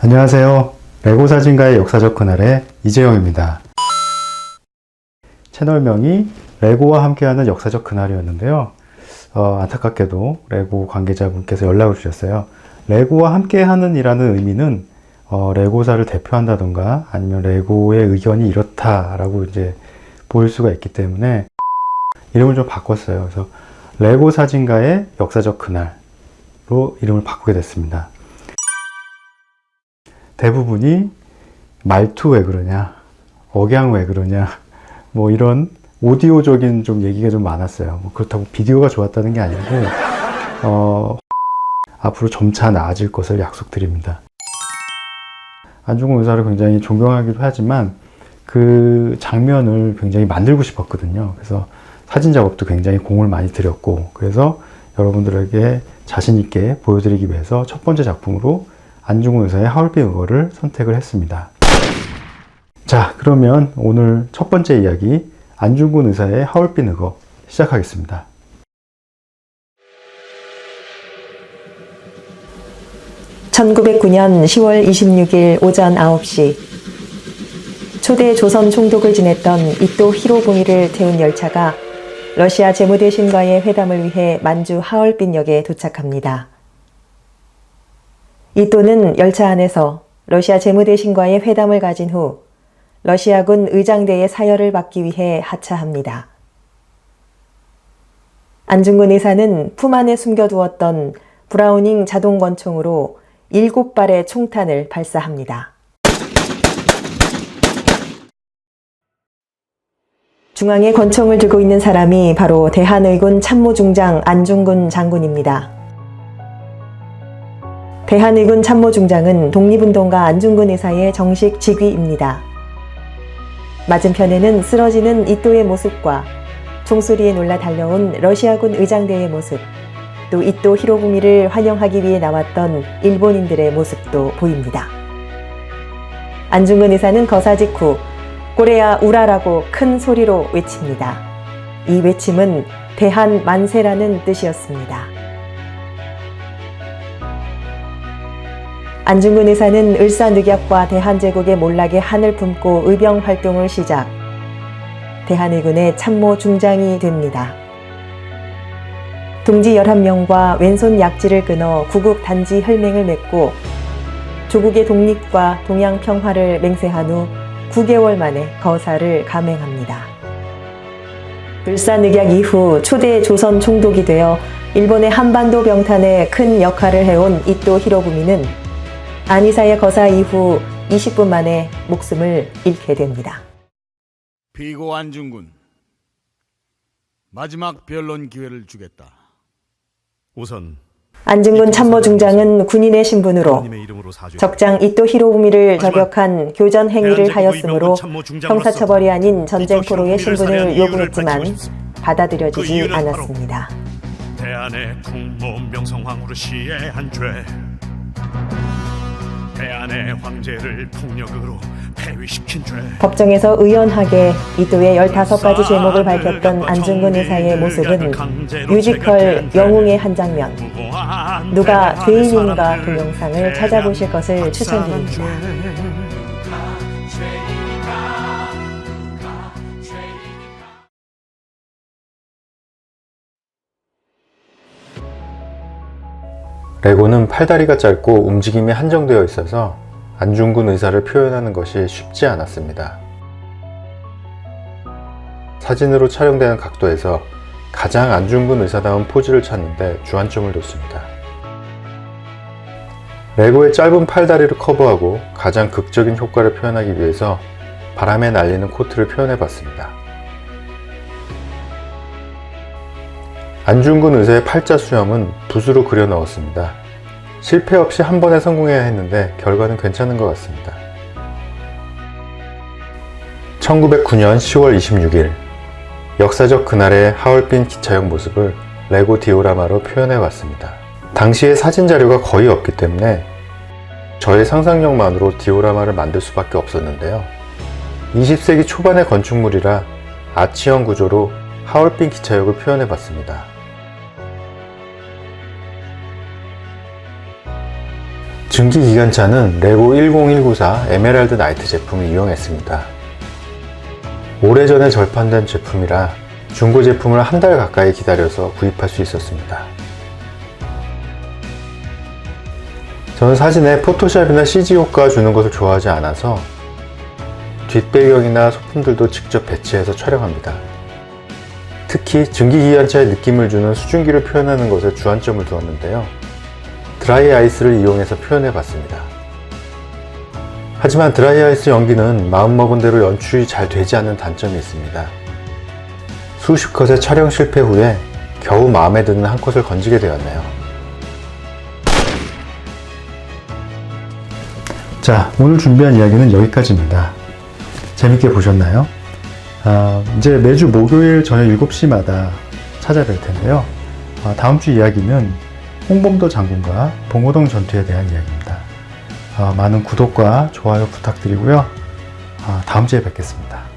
안녕하세요. 레고 사진가의 역사적 그날의 이재영입니다. 채널명이 레고와 함께하는 역사적 그날이었는데요. 안타깝게도 레고 관계자분께서 연락을 주셨어요. 레고와 함께하는 이라는 의미는 레고사를 대표한다던가 아니면 레고의 의견이 이렇다라고 이제 보일 수가 있기 때문에 이름을 좀 바꿨어요. 그래서 레고 사진가의 역사적 그날로 이름을 바꾸게 됐습니다. 대부분이 말투 왜 그러냐, 억양 왜 그러냐, 뭐 이런 오디오적인 좀 얘기가 좀 많았어요. 뭐 그렇다고 비디오가 좋았다는 게 아니고, 앞으로 점차 나아질 것을 약속드립니다. 안중근 의사를 굉장히 존경하기도 하지만 그 장면을 굉장히 만들고 싶었거든요. 그래서 사진 작업도 굉장히 공을 많이 들였고, 그래서 여러분들에게 자신 있게 보여드리기 위해서 첫 번째 작품으로 안중근 의사의 하얼빈 의거를 선택을 했습니다. 자, 그러면 오늘 첫 번째 이야기 안중근 의사의 하얼빈 의거 시작하겠습니다. (1909년 10월 26일) 오전 9시 초대 조선 총독을 지냈던 이토 히로부미를 태운 열차가 러시아 재무대신과의 회담을 위해 만주 하얼빈역에 도착합니다. 이토는 열차 안에서 러시아 재무대신과의 회담을 가진 후 러시아군 의장대의 사열을 받기 위해 하차합니다. 안중근 의사는 품 안에 숨겨두었던 브라우닝 자동권총으로 7발의 총탄을 발사합니다. 중앙에 권총을 들고 있는 사람이 바로 대한의군 참모중장 안중근 장군입니다. 대한의군 참모중장은 독립운동가 안중근 의사의 정식 직위입니다. 맞은편에는 쓰러지는 이토의 모습과 총소리에 놀라 달려온 러시아군 의장대의 모습, 또 이토 히로부미를 환영하기 위해 나왔던 일본인들의 모습도 보입니다. 안중근 의사는 거사 직후 고레야 우라라고 큰 소리로 외칩니다. 이 외침은 대한 만세라는 뜻이었습니다. 안중근 의사는 을사늑약과 대한제국의 몰락의 한을 품고 의병 활동을 시작, 대한의군의 참모 중장이 됩니다. 동지 11명과 왼손 약지를 끊어 구국 단지 혈맹을 맺고 조국의 독립과 동양 평화를 맹세한 후 9개월 만에 거사를 감행합니다. 을사늑약 이후 초대 조선 총독이 되어 일본의 한반도 병탄에 큰 역할을 해온 이토 히로부미는 안의사의 거사 이후 20분 만에 목숨을 잃게 됩니다. 피고 안중근, 마지막 변론 기회를 주겠다. 우선 안중근 참모중장은 군인의 신분으로 적장 이토 히로부미를 저격한 교전 행위를 하였으므로 형사처벌이 아닌 전쟁포로의 신분을 요구했지만 받아들여지지 않았습니다. 대한의 풍모 명성황후를 시해한 죄, 대한의 황제를 폭력으로 폐위시킨 죄. 법정에서 의연하게 이토의 15가지 제목을 밝혔던 안중근 의사의 모습은 뮤지컬 영웅의 한 장면, 누가 죄인인가 동영상을 찾아보실 것을 추천드립니다. 레고는 팔다리가 짧고 움직임이 한정되어 있어서 안중근 의사를 표현하는 것이 쉽지 않았습니다. 사진으로 촬영되는 각도에서 가장 안중근 의사다운 포즈를 찾는데 주안점을 뒀습니다. 레고의 짧은 팔다리를 커버하고 가장 극적인 효과를 표현하기 위해서 바람에 날리는 코트를 표현해봤습니다. 안중근 의사의 팔자 수염은 붓으로 그려 넣었습니다. 실패 없이 한 번에 성공해야 했는데 결과는 괜찮은 것 같습니다. 1909년 10월 26일 역사적 그날의 하얼빈 기차역 모습을 레고 디오라마로 표현해봤습니다. 당시에 사진 자료가 거의 없기 때문에 저의 상상력만으로 디오라마를 만들 수밖에 없었는데요. 20세기 초반의 건축물이라 아치형 구조로 하얼빈 기차역을 표현해봤습니다. 증기기관차는 레고 10194 에메랄드 나이트 제품을 이용했습니다. 오래전에 절판된 제품이라 중고 제품을 한 달 가까이 기다려서 구입할 수 있었습니다. 저는 사진에 포토샵이나 CG 효과 주는 것을 좋아하지 않아서 뒷배경이나 소품들도 직접 배치해서 촬영합니다. 특히 증기기관차의 느낌을 주는 수증기를 표현하는 것에 주안점을 두었는데요. 드라이 아이스를 이용해서 표현해 봤습니다. 하지만 드라이 아이스 연기는 마음먹은 대로 연출이 잘 되지 않는 단점이 있습니다. 수십 컷의 촬영 실패 후에 겨우 마음에 드는 한 컷을 건지게 되었네요. 자, 오늘 준비한 이야기는 여기까지입니다. 재밌게 보셨나요? 이제 매주 목요일 저녁 7시마다 찾아뵐 텐데요. 다음 주 이야기는 홍범도 장군과 봉오동 전투에 대한 이야기입니다. 많은 구독과 좋아요 부탁드리고요. 다음 주에 뵙겠습니다.